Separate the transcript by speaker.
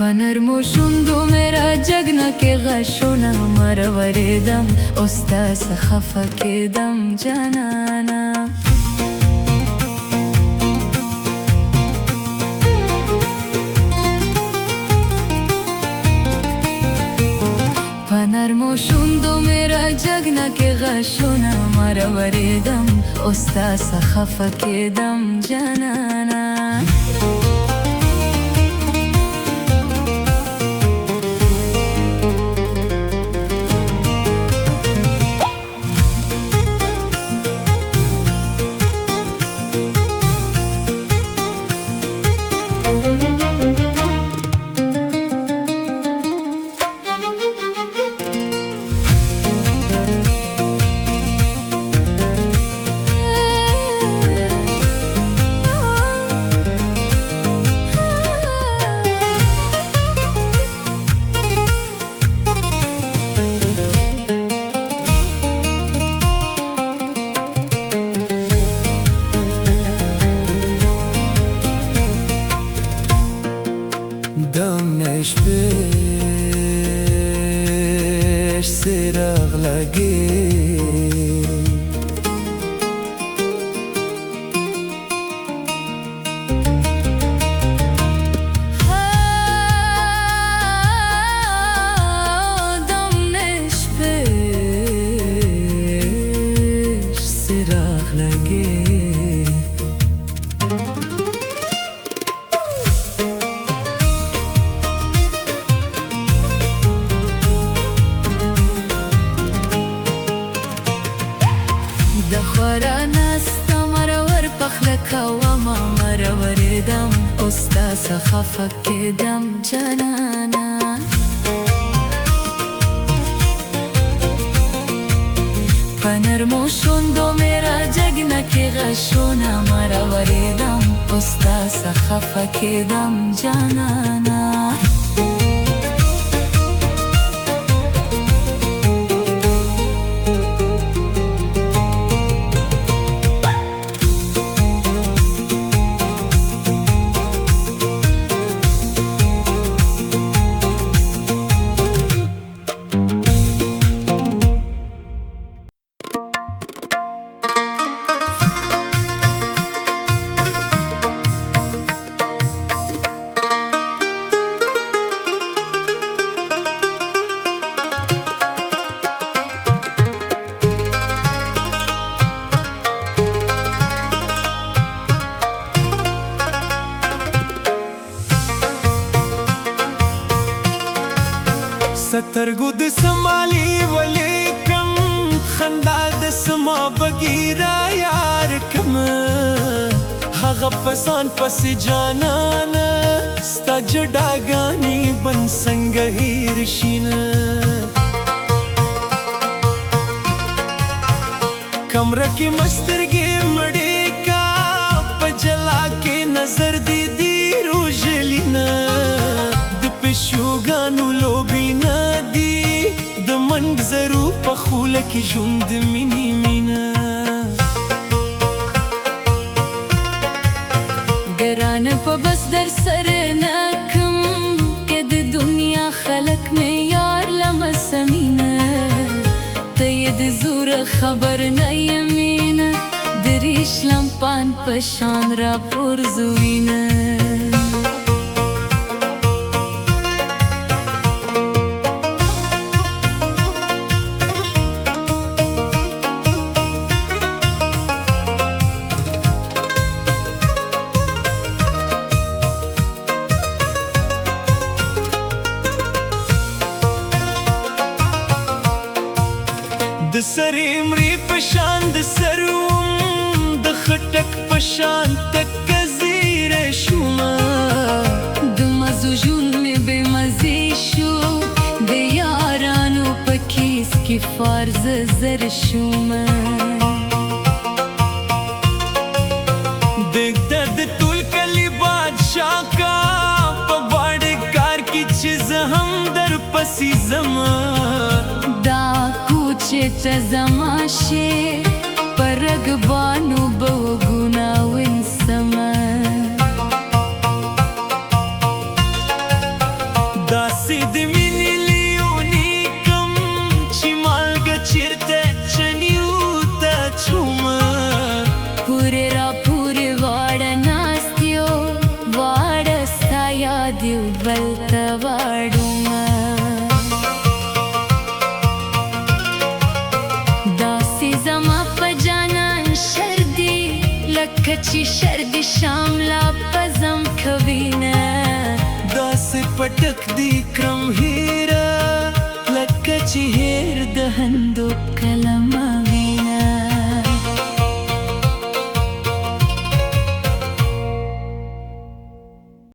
Speaker 1: پنرمو شوندو میرا جگنا که غشونه مروریدم استا خفه کیدم جانانا پنرمو شوندو میرا جگنا که غشونه مروریدم استا خفه کیدم جانانا
Speaker 2: دمش پیش سراغ لگی
Speaker 1: دمش پیش سراغ لگی دخورا نستا مرور پخلکا وما مروریدم استا خفه کیدم جانانا پنرمو شوندو میرا جگنا که غشونه مروریدم استا خفه کیدم جانانا
Speaker 2: سترګو د سمالي ولیکم خندا د سما بګیرا یار کم هغه پسان پس جانان ستا جډاګانی بن څنګه هیر شین کمره کې مسترګې مړې کا پجلا کې نظر دی دی روجلینا د پښوګانو لوبینا منظرو پخوله کی ژوند مینی مینا
Speaker 1: ګران په بس در سره نکم کې د دنیا خلق مې یار لمسمینه ته یې د زور خبر نه یمینه دریش لمپان په شان را پرزوینه
Speaker 2: د سرې مري پشان د سروم د خټک پشان تک زیره شومه
Speaker 1: د مزو ژوند مې بې مزې شو د یارانو په کیس کې فارز زر شومه
Speaker 2: دګ د ټول کلی بادشاه کا په باډ کار کې چې زه هم در پسې زما
Speaker 1: دا کوچې ته زما شي پر رګبانو به وګونه ونسمه
Speaker 2: داسې د مینې لیونی کم چې مالګه چیرته چنیو ته چومه
Speaker 1: پورې را پورې واړه ناست یو واړه ستا یاد یو بل ته واړومه داسې زما په جانان شر دی لکه چې شر د شام لا په زم کوینه
Speaker 2: داسې پټک دی کرم هیره لکه چې هیر
Speaker 1: د هندو کلمه